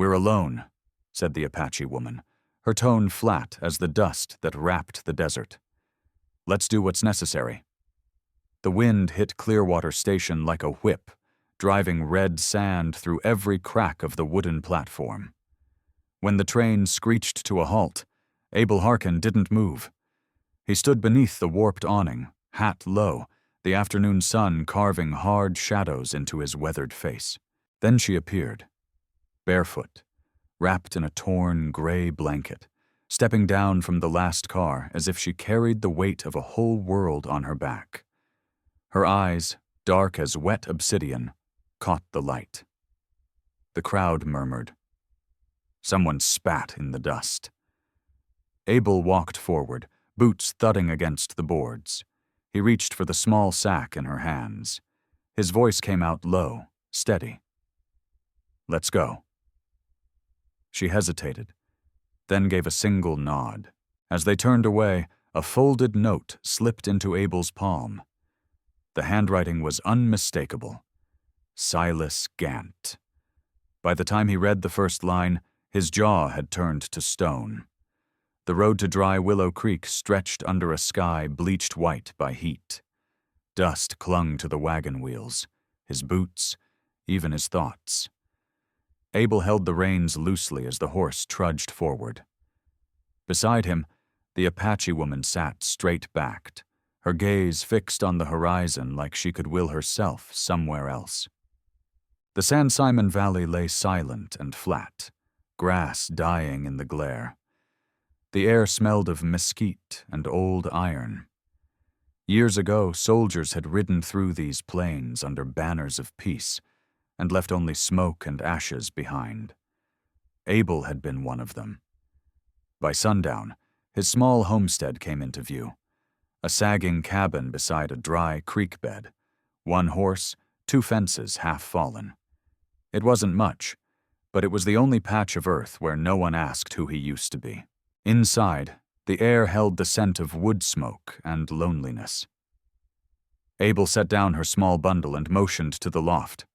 "We're alone," said the Apache woman, her tone flat as the dust that wrapped the desert. "Let's do what's necessary." The wind hit Clearwater Station like a whip, driving red sand through every crack of the wooden platform. When the train screeched to a halt, Abel Harkin didn't move. He stood beneath the warped awning, hat low, the afternoon sun carving hard shadows into his weathered face. Then she appeared, barefoot, wrapped in a torn, gray blanket, stepping down from the last car as if she carried the weight of a whole world on her back. Her eyes, dark as wet obsidian, caught the light. The crowd murmured. Someone spat in the dust. Abel walked forward, boots thudding against the boards. He reached for the small sack in her hands. His voice came out low, steady. "Let's go." She hesitated, then gave a single nod. As they turned away, a folded note slipped into Abel's palm. The handwriting was unmistakable. Silas Gant. By the time he read the first line, his jaw had turned to stone. The road to dry Willow Creek stretched under a sky bleached white by heat. Dust clung to the wagon wheels, his boots, even his thoughts. Abel held the reins loosely as the horse trudged forward. Beside him, the Apache woman sat straight-backed, her gaze fixed on the horizon like she could will herself somewhere else. The San Simon Valley lay silent and flat, grass dying in the glare. The air smelled of mesquite and old iron. Years ago, soldiers had ridden through these plains under banners of peace and left only smoke and ashes behind. Abel had been one of them. By sundown, his small homestead came into view, a sagging cabin beside a dry creek bed, one horse, two fences half fallen. It wasn't much, but it was the only patch of earth where no one asked who he used to be. Inside, the air held the scent of wood smoke and loneliness. Abel set down her small bundle and motioned to the loft.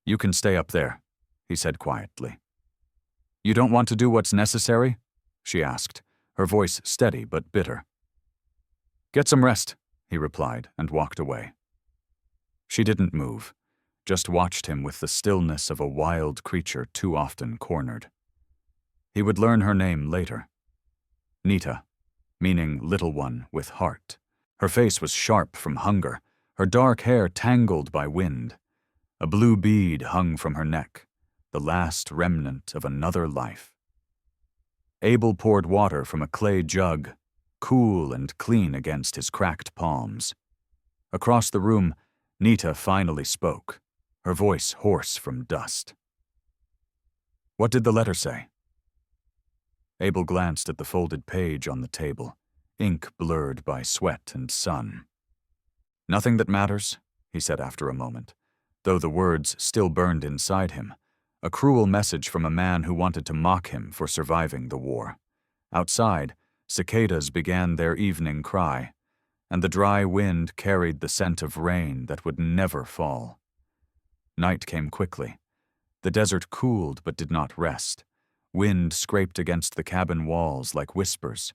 "You can stay up there," he said quietly. "You don't want to do what's necessary?" she asked, her voice steady but bitter. "Get some rest," he replied and walked away. She didn't move, just watched him with the stillness of a wild creature too often cornered. He would learn her name later. Nita, meaning little one with heart. Her face was sharp from hunger, her dark hair tangled by wind. A blue bead hung from her neck, the last remnant of another life. Abel poured water from a clay jug, cool and clean against his cracked palms. Across the room, Nita finally spoke, her voice hoarse from dust. "What did the letter say?" Abel glanced at the folded page on the table, ink blurred by sweat and sun. "Nothing that matters," he said after a moment, though the words still burned inside him, a cruel message from a man who wanted to mock him for surviving the war. Outside, cicadas began their evening cry, and the dry wind carried the scent of rain that would never fall. Night came quickly. The desert cooled but did not rest. Wind scraped against the cabin walls like whispers.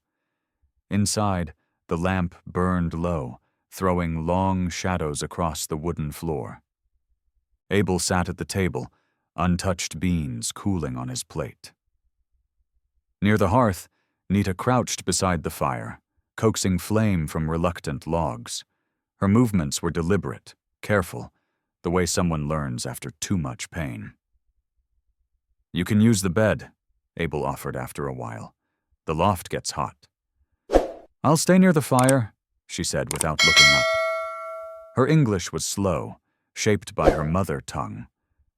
Inside, the lamp burned low, throwing long shadows across the wooden floor. Abel sat at the table, untouched beans cooling on his plate. Near the hearth, Nita crouched beside the fire, coaxing flame from reluctant logs. Her movements were deliberate, careful, the way someone learns after too much pain. "You can use the bed," Abel offered after a while. "The loft gets hot." "I'll stay near the fire," she said without looking up. Her English was slow, shaped by her mother tongue,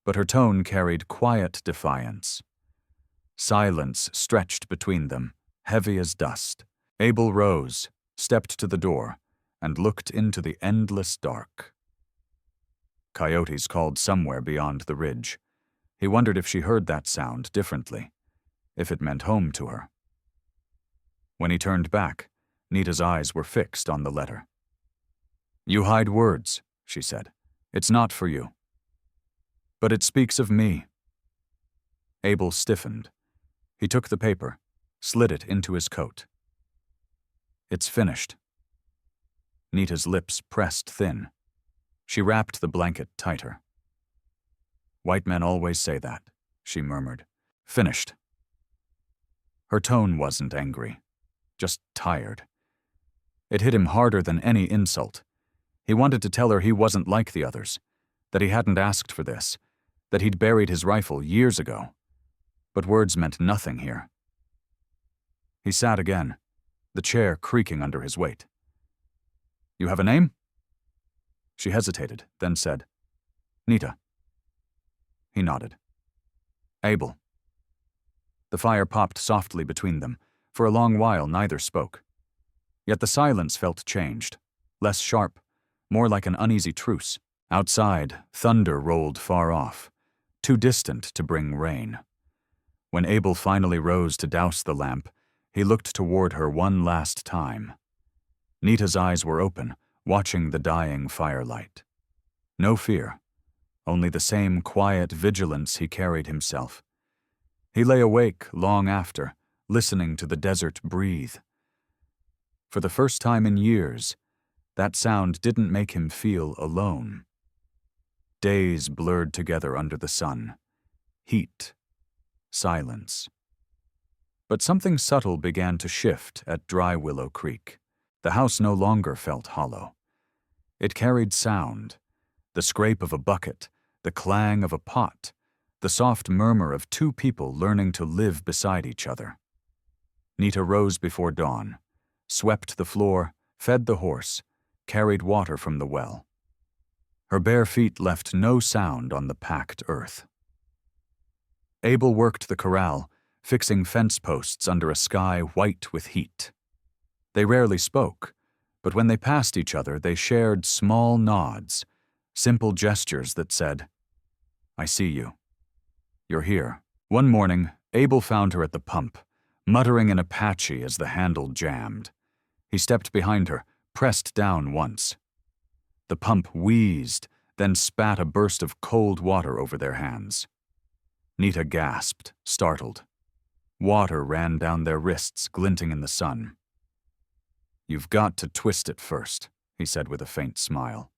but her tone carried quiet defiance. Silence stretched between them, heavy as dust. Abel rose, stepped to the door, and looked into the endless dark. Coyotes called somewhere beyond the ridge. He wondered if she heard that sound differently, if it meant home to her. When he turned back, Nita's eyes were fixed on the letter. "You hide words," she said. "It's not for you. But it speaks of me." Abel stiffened. He took the paper, slid it into his coat. It's finished. Nita's lips pressed thin. She wrapped the blanket tighter. White men always say that, she murmured. Finished. Her tone wasn't angry, just tired. It hit him harder than any insult. He wanted to tell her he wasn't like the others, that he hadn't asked for this, that he'd buried his rifle years ago. But words meant nothing here. He sat again, the chair creaking under his weight. You have a name? She hesitated, then said, Nita. He nodded. Abel. The fire popped softly between them. For a long while, neither spoke. Yet the silence felt changed, less sharp, more like an uneasy truce. Outside, thunder rolled far off, too distant to bring rain. When Abel finally rose to douse the lamp, he looked toward her one last time. Nita's eyes were open, watching the dying firelight. No fear, only the same quiet vigilance he carried himself. He lay awake long after, listening to the desert breathe. For the first time in years, that sound didn't make him feel alone. Days blurred together under the sun. Heat. Silence. But something subtle began to shift at Dry Willow Creek. The house no longer felt hollow. It carried sound, the scrape of a bucket, the clang of a pot, the soft murmur of two people learning to live beside each other. Nita rose before dawn, swept the floor, fed the horse, carried water from the well. Her bare feet left no sound on the packed earth. Abel worked the corral, fixing fence posts under a sky white with heat. They rarely spoke, but when they passed each other, they shared small nods, simple gestures that said, I see you. You're here. One morning, Abel found her at the pump, muttering an Apache as the handle jammed. He stepped behind her, pressed down once. The pump wheezed, then spat a burst of cold water over their hands. Nita gasped, startled. Water ran down their wrists, glinting in the sun. You've got to twist it first, he said with a faint smile.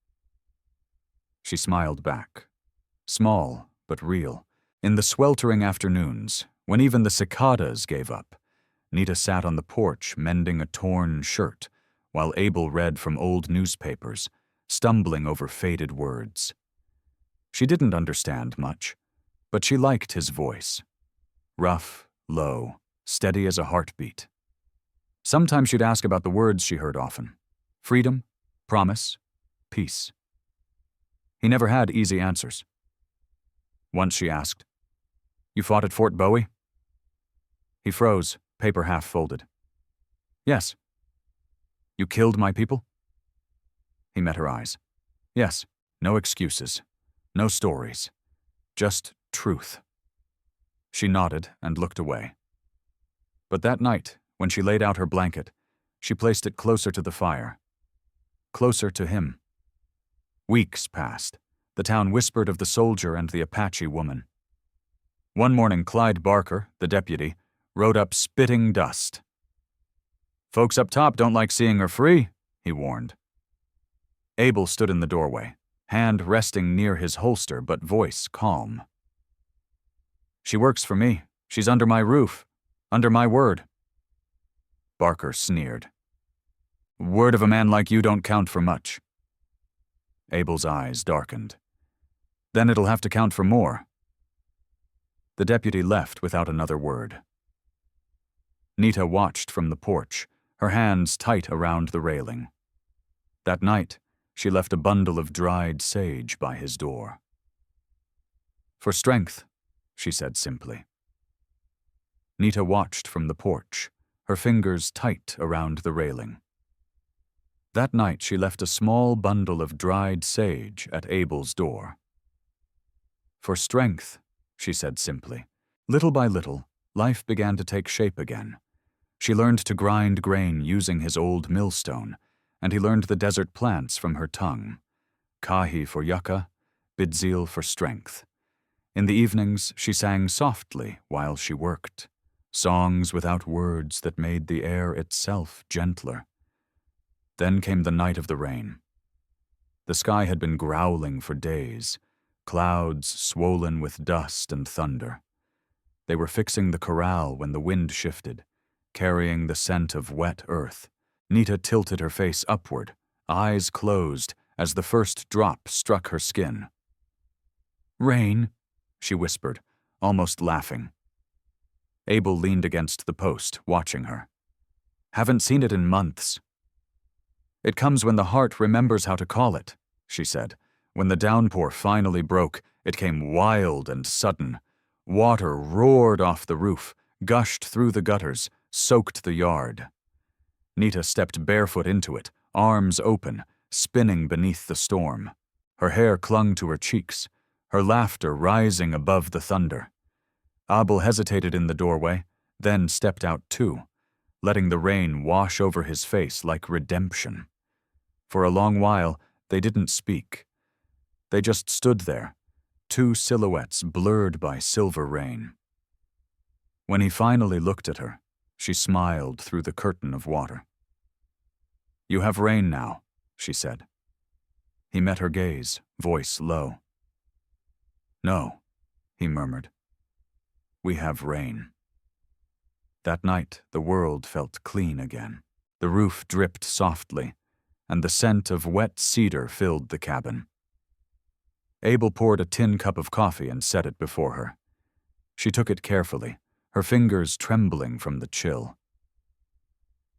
She smiled back. Small, but real. In the sweltering afternoons, when even the cicadas gave up, Nita sat on the porch mending a torn shirt, while Abel read from old newspapers, stumbling over faded words. She didn't understand much, but she liked his voice. Rough, low, steady as a heartbeat. Sometimes she'd ask about the words she heard often. Freedom, promise, peace. He never had easy answers. Once she asked, You fought at Fort Bowie? He froze, paper half folded. Yes. You killed my people? He met her eyes. Yes, no excuses, no stories, just truth. She nodded and looked away. But that night, when she laid out her blanket, she placed it closer to the fire, closer to him. Weeks passed. The town whispered of the soldier and the Apache woman. One morning, Clyde Barker, the deputy, rode up spitting dust. Folks up top don't like seeing her free, he warned. Abel stood in the doorway, hand resting near his holster but voice calm. She works for me. She's under my roof, under my word. Barker sneered. Word of a man like you don't count for much. Abel's eyes darkened. Then it'll have to count for more. The deputy left without another word. Nita watched from the porch, her hands tight around the railing. That night, she left a bundle of dried sage by his door. For strength, she said simply. Nita watched from the porch, her fingers tight around the railing. That night she left a small bundle of dried sage at Abel's door. For strength, she said simply. Little by little, life began to take shape again. She learned to grind grain using his old millstone, and he learned the desert plants from her tongue. Kahi for yucca, bidzil for strength. In the evenings, she sang softly while she worked, songs without words that made the air itself gentler. Then came the night of the rain. The sky had been growling for days, clouds swollen with dust and thunder. They were fixing the corral when the wind shifted, carrying the scent of wet earth. Nita tilted her face upward, eyes closed, as the first drop struck her skin. "Rain," she whispered, almost laughing. Abel leaned against the post, watching her. "Haven't seen it in months." "It comes when the heart remembers how to call it," she said. When the downpour finally broke, it came wild and sudden. Water roared off the roof, gushed through the gutters, soaked the yard. Nita stepped barefoot into it, arms open, spinning beneath the storm. Her hair clung to her cheeks, her laughter rising above the thunder. Abel hesitated in the doorway, then stepped out too, letting the rain wash over his face like redemption. For a long while, they didn't speak. They just stood there, two silhouettes blurred by silver rain. When he finally looked at her, she smiled through the curtain of water. "You have rain now," she said. He met her gaze, voice low. "No," he murmured. "We have rain." That night, the world felt clean again. The roof dripped softly, and the scent of wet cedar filled the cabin. Abel poured a tin cup of coffee and set it before her. She took it carefully, her fingers trembling from the chill.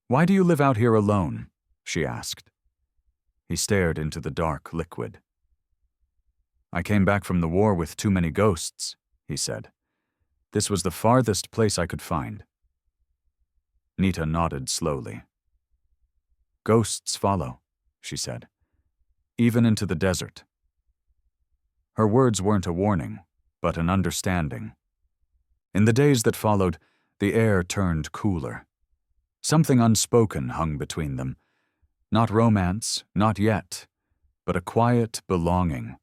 "Why do you live out here alone?" she asked. He stared into the dark liquid. "I came back from the war with too many ghosts," he said. "This was the farthest place I could find." Nita nodded slowly. "Ghosts follow," she said, "even into the desert." Her words weren't a warning, but an understanding. In the days that followed, the air turned cooler. Something unspoken hung between them. Not romance, not yet, but a quiet belonging,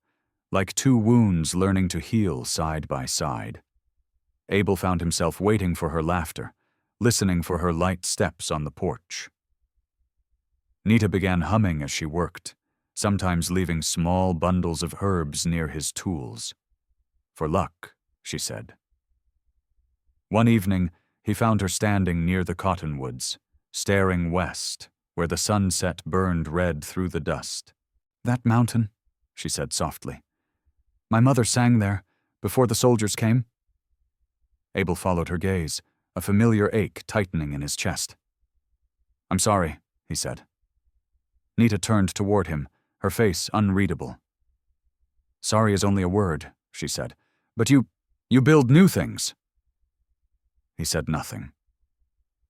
like two wounds learning to heal side by side. Abel found himself waiting for her laughter, listening for her light steps on the porch. Nita began humming as she worked, sometimes leaving small bundles of herbs near his tools. "For luck," she said. One evening, he found her standing near the cottonwoods, staring west, where the sunset burned red through the dust. "That mountain," she said softly. "My mother sang there, before the soldiers came." Abel followed her gaze, a familiar ache tightening in his chest. "I'm sorry," he said. Nita turned toward him, her face unreadable. "Sorry is only a word," she said. "But you build new things." He said nothing.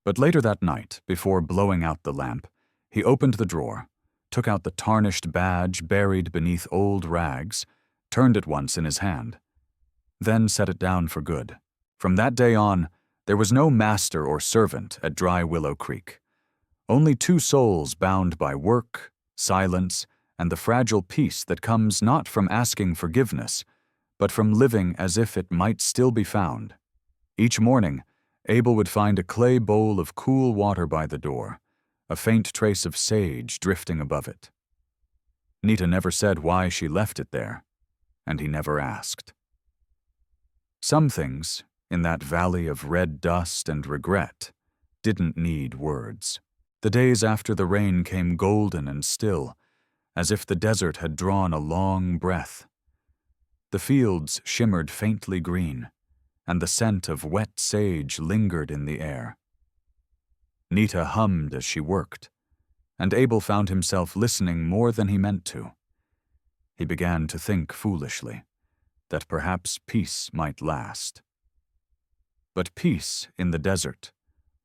But later that night, before blowing out the lamp, he opened the drawer, took out the tarnished badge buried beneath old rags, turned it once in his hand, then set it down for good. From that day on, there was no master or servant at Dry Willow Creek. Only two souls bound by work, silence, and the fragile peace that comes not from asking forgiveness, but from living as if it might still be found. Each morning, Abel would find a clay bowl of cool water by the door, a faint trace of sage drifting above it. Nita never said why she left it there, and he never asked. Some things, in that valley of red dust and regret, didn't need words. The days after the rain came golden and still, as if the desert had drawn a long breath. The fields shimmered faintly green, and the scent of wet sage lingered in the air. Nita hummed as she worked, and Abel found himself listening more than he meant to. He began to think foolishly, that perhaps peace might last. But peace in the desert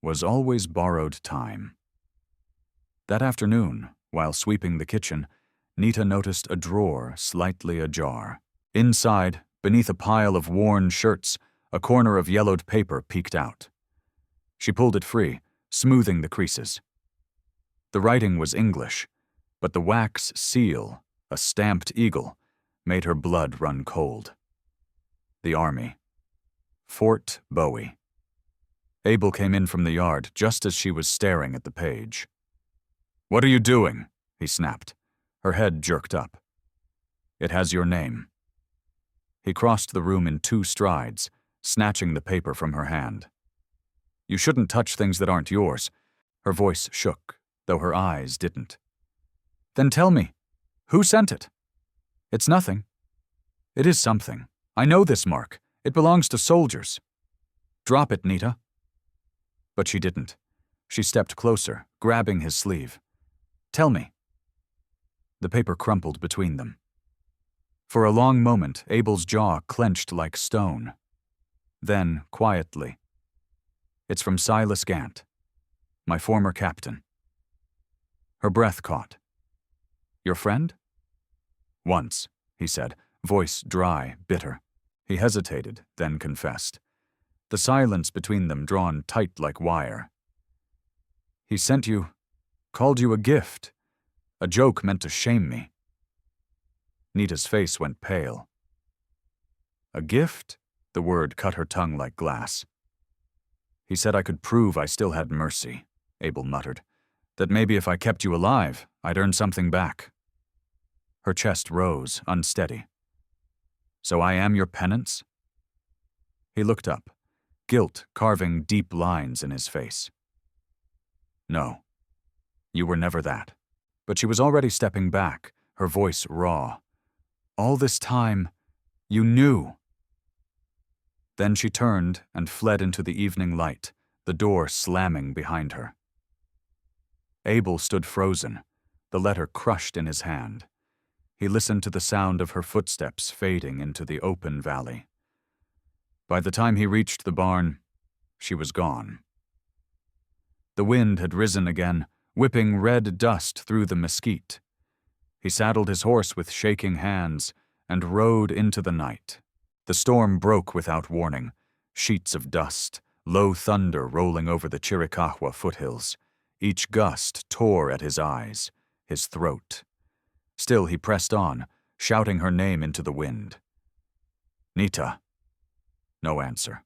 was always borrowed time. That afternoon, while sweeping the kitchen, Nita noticed a drawer slightly ajar. Inside, beneath a pile of worn shirts, a corner of yellowed paper peeked out. She pulled it free, smoothing the creases. The writing was English, but the wax seal, a stamped eagle, made her blood run cold. The army. Fort Bowie. Abel came in from the yard just as she was staring at the page. "What are you doing?" he snapped. Her head jerked up. "It has your name." He crossed the room in 2 strides, snatching the paper from her hand. "You shouldn't touch things that aren't yours." Her voice shook, though her eyes didn't. "Then tell me, who sent it?" "It's nothing." "It is something. I know this mark. It belongs to soldiers." "Drop it, Nita." But she didn't. She stepped closer, grabbing his sleeve. "Tell me." The paper crumpled between them. For a long moment, Abel's jaw clenched like stone. Then, quietly, "It's from Silas Gant, my former captain." Her breath caught. "Your friend?" "Once," he said, voice dry, bitter. He hesitated, then confessed. The silence between them drawn tight like wire. "He sent you, called you a gift, a joke meant to shame me." Nita's face went pale. "A gift?" The word cut her tongue like glass. "He said I could prove I still had mercy," Abel muttered. "That maybe if I kept you alive, I'd earn something back." Her chest rose, unsteady. "So I am your penance?" He looked up, guilt carving deep lines in his face. "No, you were never that." But she was already stepping back, her voice raw. "All this time, you knew." Then she turned and fled into the evening light, the door slamming behind her. Abel stood frozen, the letter crushed in his hand. He listened to the sound of her footsteps fading into the open valley. By the time he reached the barn, she was gone. The wind had risen again, whipping red dust through the mesquite. He saddled his horse with shaking hands and rode into the night. The storm broke without warning, sheets of dust, low thunder rolling over the Chiricahua foothills. Each gust tore at his eyes, his throat. Still he pressed on, shouting her name into the wind. "Nita." No answer.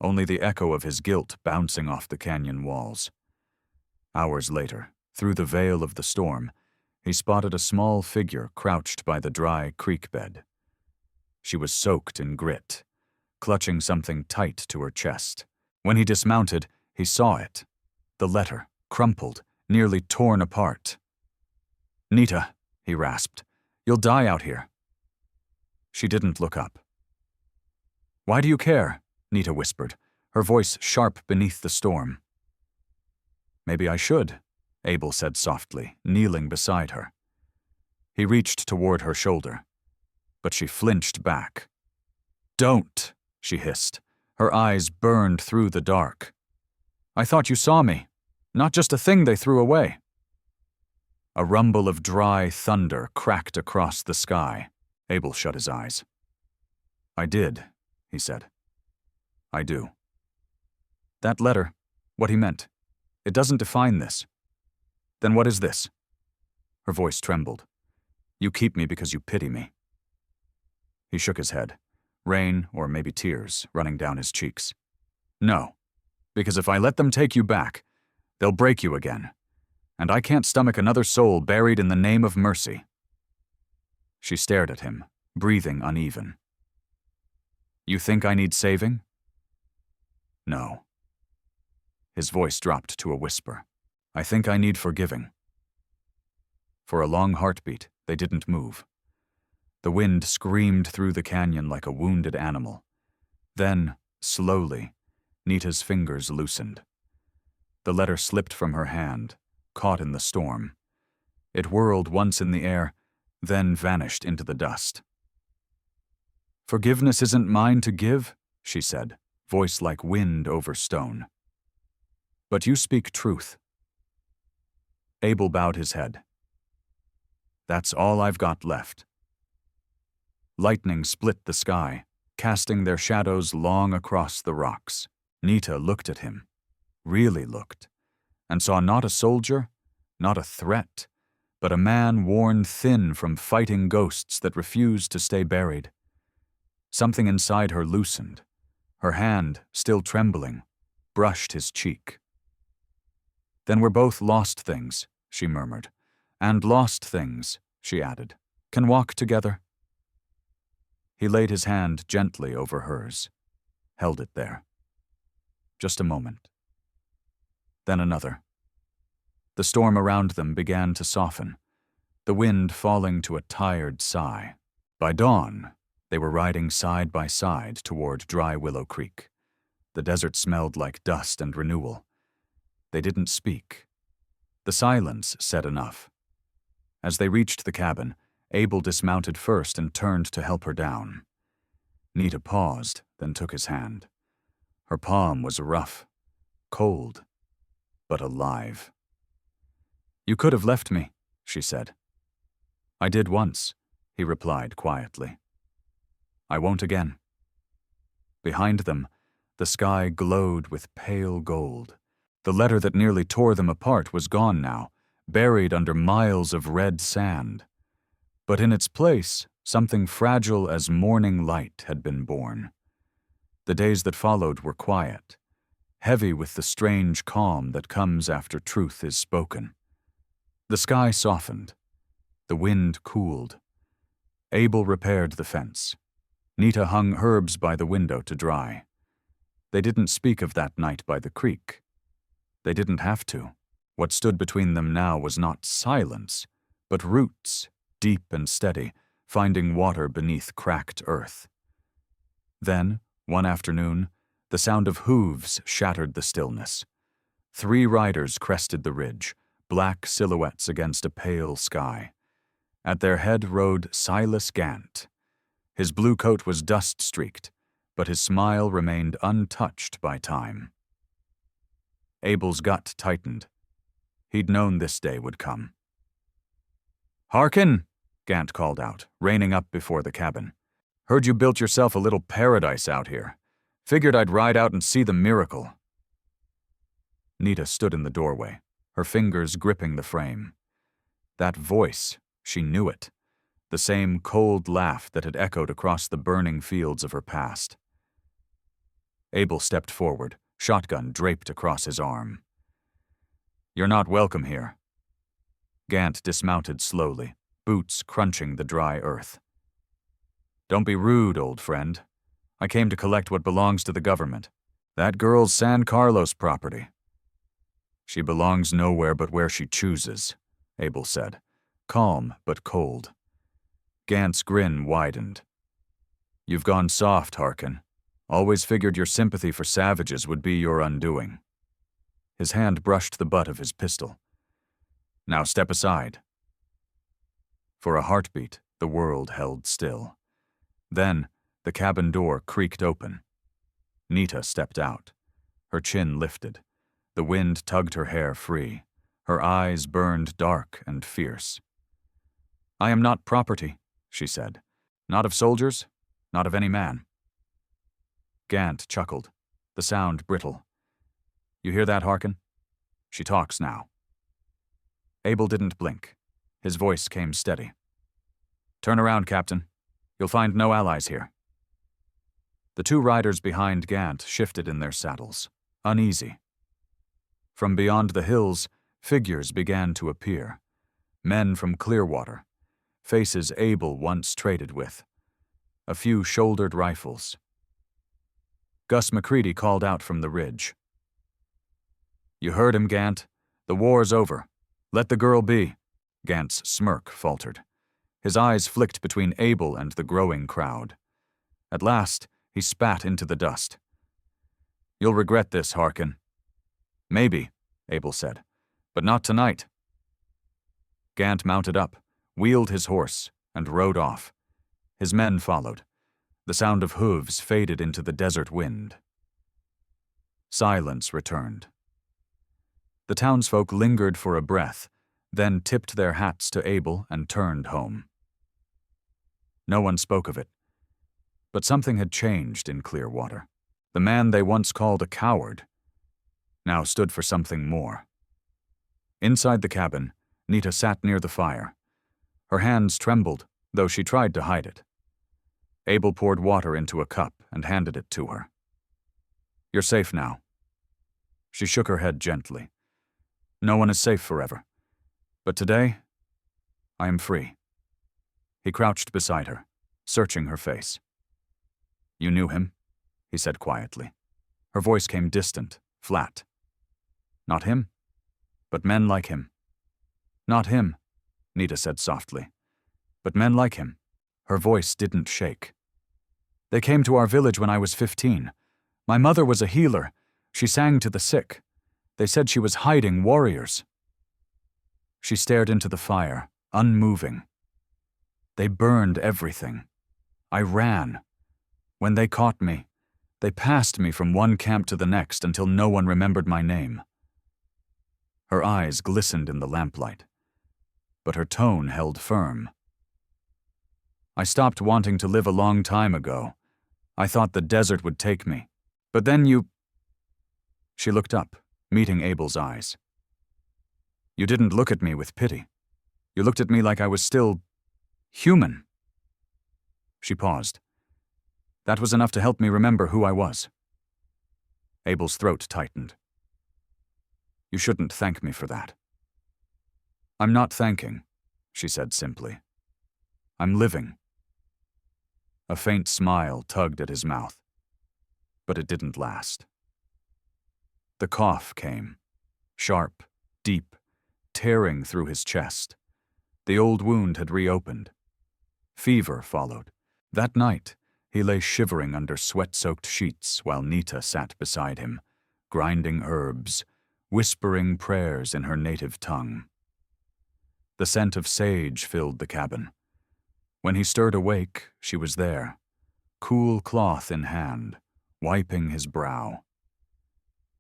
Only the echo of his guilt bouncing off the canyon walls. Hours later, through the veil of the storm, he spotted a small figure crouched by the dry creek bed. She was soaked in grit, clutching something tight to her chest. When he dismounted, he saw it. The letter, crumpled, nearly torn apart. "Nita," he rasped, "you'll die out here." She didn't look up. "Why do you care?" Nita whispered, her voice sharp beneath the storm. "Maybe I should," Abel said softly, kneeling beside her. He reached toward her shoulder, but she flinched back. "Don't," she hissed. Her eyes burned through the dark. "I thought you saw me, not just a thing they threw away." A rumble of dry thunder cracked across the sky. Abel shut his eyes. "I did," he said. "I do." "That letter, what he meant, it doesn't define this." "Then what is this?" Her voice trembled. "You keep me because you pity me." He shook his head, rain or maybe tears running down his cheeks. "No, because if I let them take you back, they'll break you again, and I can't stomach another soul buried in the name of mercy." She stared at him, breathing uneven. "You think I need saving?" "No." His voice dropped to a whisper. "I think I need forgiving." For a long heartbeat, they didn't move. The wind screamed through the canyon like a wounded animal. Then, slowly, Nita's fingers loosened. The letter slipped from her hand, caught in the storm. It whirled once in the air, then vanished into the dust. "Forgiveness isn't mine to give," she said, voice like wind over stone. "But you speak truth." Abel bowed his head. "That's all I've got left." Lightning split the sky, casting their shadows long across the rocks. Nita looked at him, really looked, and saw not a soldier, not a threat, but a man worn thin from fighting ghosts that refused to stay buried. Something inside her loosened. Her hand, still trembling, brushed his cheek. "Then we're both lost things," she murmured. "And lost things," she added, "can walk together." He laid his hand gently over hers, held it there. Just a moment. Then another. The storm around them began to soften, the wind falling to a tired sigh. By dawn, they were riding side by side toward Dry Willow Creek. The desert smelled like dust and renewal. They didn't speak. The silence said enough. As they reached the cabin, Abel dismounted first and turned to help her down. Nita paused, then took his hand. Her palm was rough, cold, but alive. "You could have left me," she said. "I did once," he replied quietly. "I won't again." Behind them, the sky glowed with pale gold. The letter that nearly tore them apart was gone now, buried under miles of red sand. But in its place, something fragile as morning light had been born. The days that followed were quiet, heavy with the strange calm that comes after truth is spoken. The sky softened. The wind cooled. Abel repaired the fence. Nita hung herbs by the window to dry. They didn't speak of that night by the creek. They didn't have to. What stood between them now was not silence, but roots, deep and steady, finding water beneath cracked earth. Then, one afternoon, the sound of hooves shattered the stillness. 3 riders crested the ridge, black silhouettes against a pale sky. At their head rode Silas Gant. His blue coat was dust-streaked, but his smile remained untouched by time. Abel's gut tightened. He'd known this day would come. "Harkin!" Gant called out, reining up before the cabin. "Heard you built yourself a little paradise out here. Figured I'd ride out and see the miracle." Nita stood in the doorway, her fingers gripping the frame. That voice, she knew it. The same cold laugh that had echoed across the burning fields of her past. Abel stepped forward, shotgun draped across his arm. "You're not welcome here." Gant dismounted slowly, boots crunching the dry earth. "Don't be rude, old friend. I came to collect what belongs to the government. That girl's San Carlos property." "She belongs nowhere but where she chooses," Abel said, calm but cold. Gant's grin widened. "You've gone soft, Harkin. Always figured your sympathy for savages would be your undoing." His hand brushed the butt of his pistol. "Now step aside." For a heartbeat, the world held still. Then, the cabin door creaked open. Nita stepped out. Her chin lifted. The wind tugged her hair free. Her eyes burned dark and fierce. "I am not property," she said. "Not of soldiers, not of any man." Gant chuckled, the sound brittle. "You hear that, Harkin? She talks now." Abel didn't blink. His voice came steady. "Turn around, Captain. You'll find no allies here." The 2 riders behind Gant shifted in their saddles, uneasy. From beyond the hills, figures began to appear. Men from Clearwater, faces Abel once traded with. A few shouldered rifles. Gus McCready called out from the ridge. "You heard him, Gant. The war's over. Let the girl be." Gant's smirk faltered. His eyes flicked between Abel and the growing crowd. At last, he spat into the dust. "You'll regret this, Harkin." "Maybe," Abel said, "but not tonight." Gant mounted up, wheeled his horse, and rode off. His men followed. The sound of hooves faded into the desert wind. Silence returned. The townsfolk lingered for a breath, then tipped their hats to Abel and turned home. No one spoke of it. But something had changed in Clearwater. The man they once called a coward now stood for something more. Inside the cabin, Nita sat near the fire. Her hands trembled, though she tried to hide it. Abel poured water into a cup and handed it to her. "You're safe now." She shook her head gently. "No one is safe forever. But today, I am free." He crouched beside her, searching her face. "You knew him?" he said quietly. Her voice came distant, flat. "Not him, but men like him." "Not him," Nita said softly, "but men like him." Her voice didn't shake. "They came to our village when I was 15. My mother was a healer. She sang to the sick. They said she was hiding warriors." She stared into the fire, unmoving. "They burned everything. I ran. When they caught me, they passed me from one camp to the next until no one remembered my name." Her eyes glistened in the lamplight, but her tone held firm. "I stopped wanting to live a long time ago. I thought the desert would take me. But then you—" She looked up, meeting Abel's eyes. "You didn't look at me with pity. You looked at me like I was still human." She paused. "That was enough to help me remember who I was." Abel's throat tightened. "You shouldn't thank me for that." "I'm not thanking," she said simply. "I'm living." A faint smile tugged at his mouth, but it didn't last. The cough came, sharp, deep, tearing through his chest. The old wound had reopened. Fever followed. That night, he lay shivering under sweat-soaked sheets while Nita sat beside him, grinding herbs, whispering prayers in her native tongue. The scent of sage filled the cabin. When he stirred awake, she was there, cool cloth in hand, wiping his brow.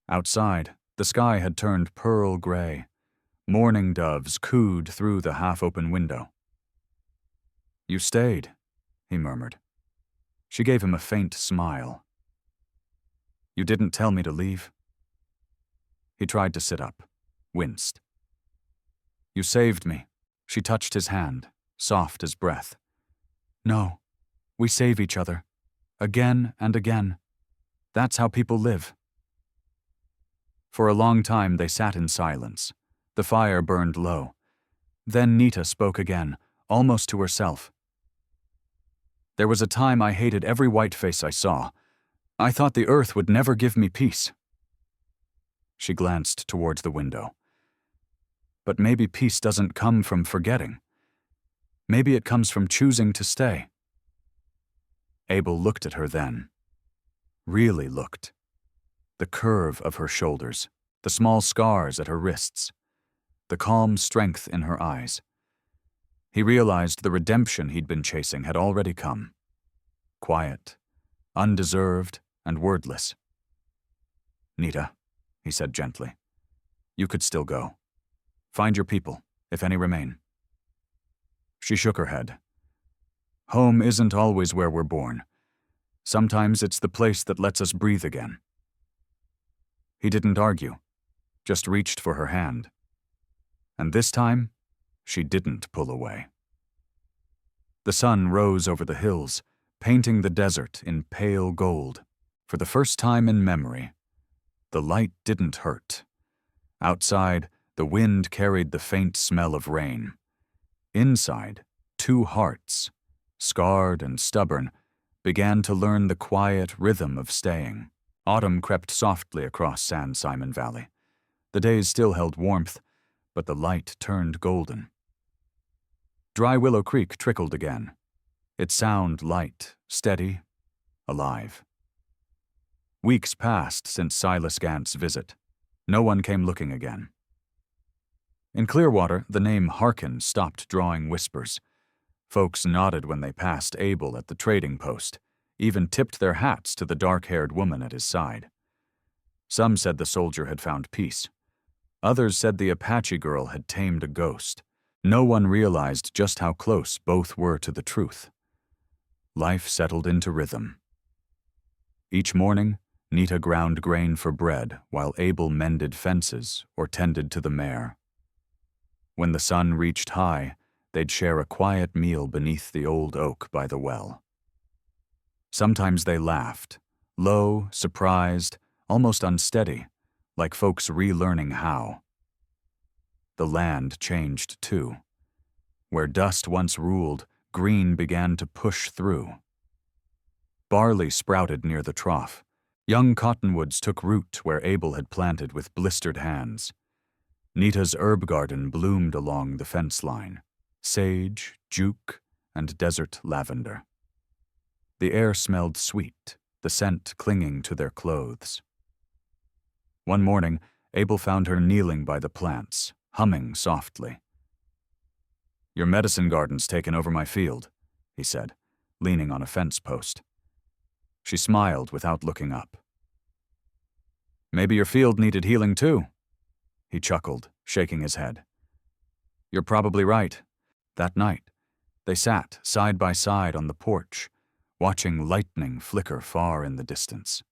Outside, the sky had turned pearl gray. Mourning doves cooed through the half-open window. "You stayed," he murmured. She gave him a faint smile. "You didn't tell me to leave." He tried to sit up, winced. "You saved me." She touched his hand, soft as breath. "No, we save each other. Again and again. That's how people live." For a long time they sat in silence. The fire burned low. Then Nita spoke again, almost to herself. "There was a time I hated every white face I saw. I thought the earth would never give me peace." She glanced towards the window. "But maybe peace doesn't come from forgetting. Maybe it comes from choosing to stay." Abel looked at her then. Really looked. The curve of her shoulders, the small scars at her wrists, the calm strength in her eyes. He realized the redemption he'd been chasing had already come. Quiet, undeserved, and wordless. "Nita," he said gently, "you could still go. Find your people, if any remain." She shook her head. "Home isn't always where we're born. Sometimes it's the place that lets us breathe again." He didn't argue, just reached for her hand. And this time, she didn't pull away. The sun rose over the hills, painting the desert in pale gold. For the first time in memory, the light didn't hurt. Outside, the wind carried the faint smell of rain. Inside, two hearts, scarred and stubborn, began to learn the quiet rhythm of staying. Autumn crept softly across San Simon Valley. The days still held warmth, but the light turned golden. Dry Willow Creek trickled again, its sound light, steady, alive. Weeks passed since Silas Gant's visit. No one came looking again. In Clearwater, the name Harkin stopped drawing whispers. Folks nodded when they passed Abel at the trading post, even tipped their hats to the dark-haired woman at his side. Some said the soldier had found peace. Others said the Apache girl had tamed a ghost. No one realized just how close both were to the truth. Life settled into rhythm. Each morning, Nita ground grain for bread while Abel mended fences or tended to the mare. When the sun reached high, they'd share a quiet meal beneath the old oak by the well. Sometimes they laughed, low, surprised, almost unsteady, like folks relearning how. The land changed too. Where dust once ruled, green began to push through. Barley sprouted near the trough. Young cottonwoods took root where Abel had planted with blistered hands. Nita's herb garden bloomed along the fence line, sage, juke, and desert lavender. The air smelled sweet, the scent clinging to their clothes. One morning, Abel found her kneeling by the plants, humming softly. "Your medicine garden's taken over my field," he said, leaning on a fence post. She smiled without looking up. "Maybe your field needed healing too," he chuckled, shaking his head. "You're probably right." That night, they sat side by side on the porch, watching lightning flicker far in the distance.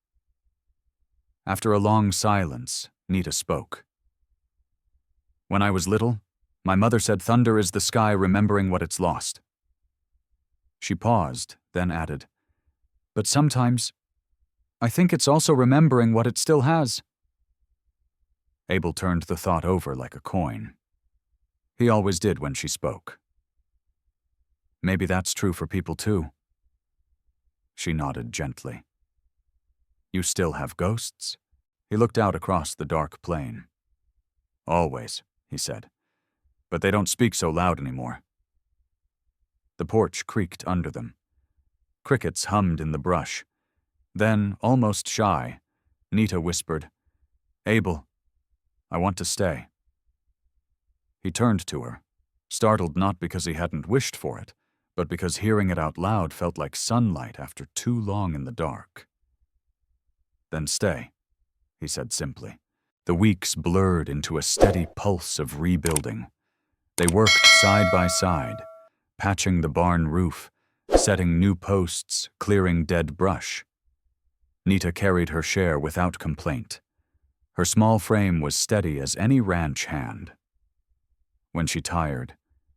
After a long silence, Nita spoke. "When I was little, my mother said thunder is the sky remembering what it's lost." She paused, then added, "But sometimes, I think it's also remembering what it still has." Abel turned the thought over like a coin. He always did when she spoke. "Maybe that's true for people too." She nodded gently. "You still have ghosts?" He looked out across the dark plain. "Always," he said, "but they don't speak so loud anymore." The porch creaked under them. Crickets hummed in the brush. Then, almost shy, Nita whispered, "Abel, I want to stay." He turned to her, startled not because he hadn't wished for it, but because hearing it out loud felt like sunlight after too long in the dark. "Then stay," he said simply. The weeks blurred into a steady pulse of rebuilding. They worked side by side, patching the barn roof, setting new posts, clearing dead brush. Nita carried her share without complaint. Her small frame was steady as any ranch hand. When she tired,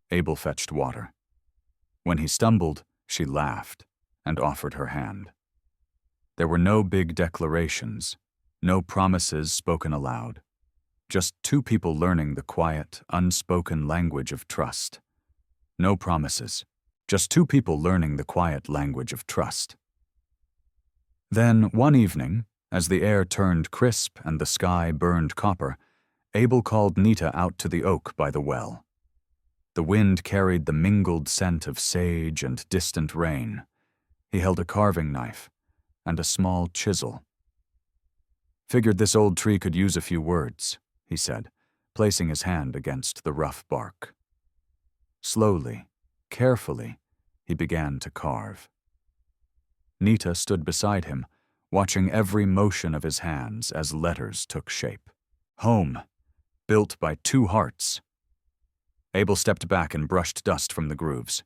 Abel fetched water. When he stumbled, she laughed and offered her hand. There were no big declarations, no promises spoken aloud. Just two people learning the quiet, unspoken language of trust. No promises, just two people learning the quiet language of trust. Then, one evening, as the air turned crisp and the sky burned copper, Abel called Nita out to the oak by the well. The wind carried the mingled scent of sage and distant rain. He held a carving knife and a small chisel. "Figured this old tree could use a few words," he said, placing his hand against the rough bark. Slowly, carefully, he began to carve. Nita stood beside him, watching every motion of his hands as letters took shape. Home, built by two hearts. Abel stepped back and brushed dust from the grooves.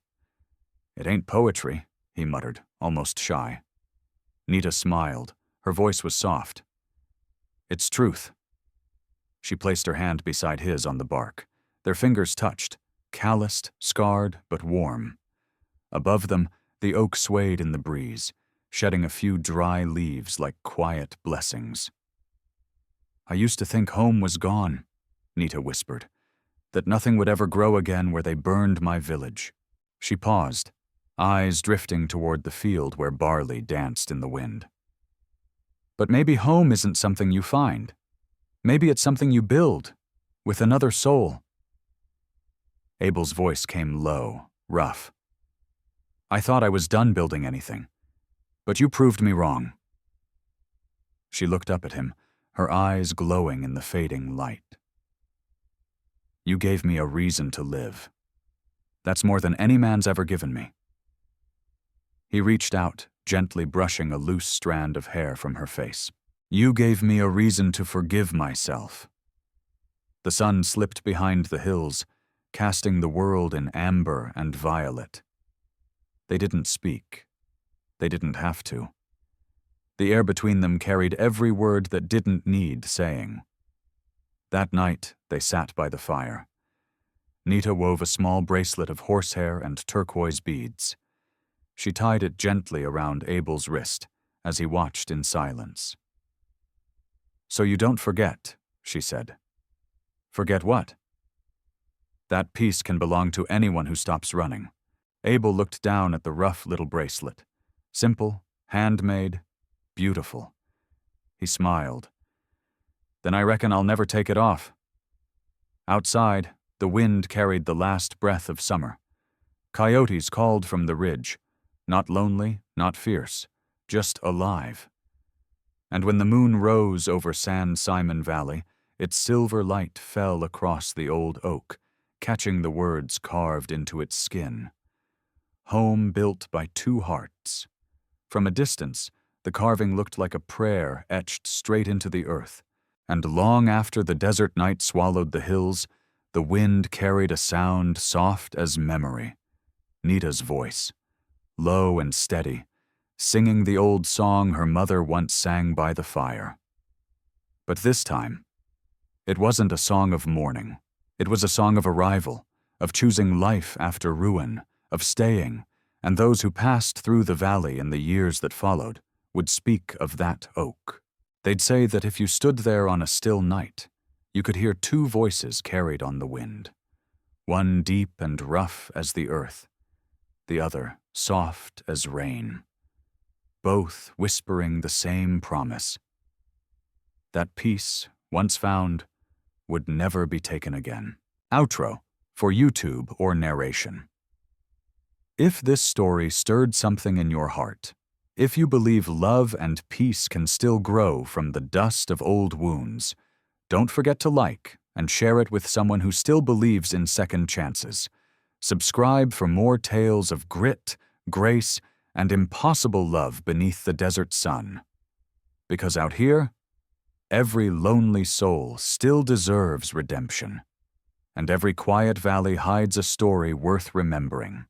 "It ain't poetry," he muttered, almost shy. Nita smiled. Her voice was soft. "It's truth." She placed her hand beside his on the bark. Their fingers touched, calloused, scarred, but warm. Above them, the oak swayed in the breeze, shedding a few dry leaves like quiet blessings. "I used to think home was gone," Nita whispered, "that nothing would ever grow again where they burned my village." She paused, eyes drifting toward the field where barley danced in the wind. "But maybe home isn't something you find. Maybe it's something you build, with another soul." Abel's voice came low, rough. "I thought I was done building anything, but you proved me wrong." She looked up at him, her eyes glowing in the fading light. "You gave me a reason to live. That's more than any man's ever given me." He reached out, gently brushing a loose strand of hair from her face. "You gave me a reason to forgive myself." The sun slipped behind the hills, casting the world in amber and violet. They didn't speak. They didn't have to. The air between them carried every word that didn't need saying. That night, they sat by the fire. Nita wove a small bracelet of horsehair and turquoise beads. She tied it gently around Abel's wrist as he watched in silence. "So you don't forget," she said. "Forget what?" "That piece can belong to anyone who stops running." Abel looked down at the rough little bracelet. Simple, handmade, beautiful. He smiled. "Then I reckon I'll never take it off." Outside, the wind carried the last breath of summer. Coyotes called from the ridge, not lonely, not fierce, just alive. And when the moon rose over San Simon Valley, its silver light fell across the old oak, catching the words carved into its skin. Home built by two hearts. From a distance, the carving looked like a prayer etched straight into the earth, and long after the desert night swallowed the hills, the wind carried a sound soft as memory. Nita's voice, low and steady, singing the old song her mother once sang by the fire. But this time, it wasn't a song of mourning. It was a song of arrival, of choosing life after ruin, of staying, and those who passed through the valley in the years that followed would speak of that oak. They'd say that if you stood there on a still night, you could hear two voices carried on the wind, one deep and rough as the earth, the other soft as rain, both whispering the same promise. That peace, once found, would never be taken again. Outro for YouTube or narration. If this story stirred something in your heart, if you believe love and peace can still grow from the dust of old wounds, don't forget to like and share it with someone who still believes in second chances. Subscribe for more tales of grit, grace, and impossible love beneath the desert sun. Because out here, every lonely soul still deserves redemption, and every quiet valley hides a story worth remembering.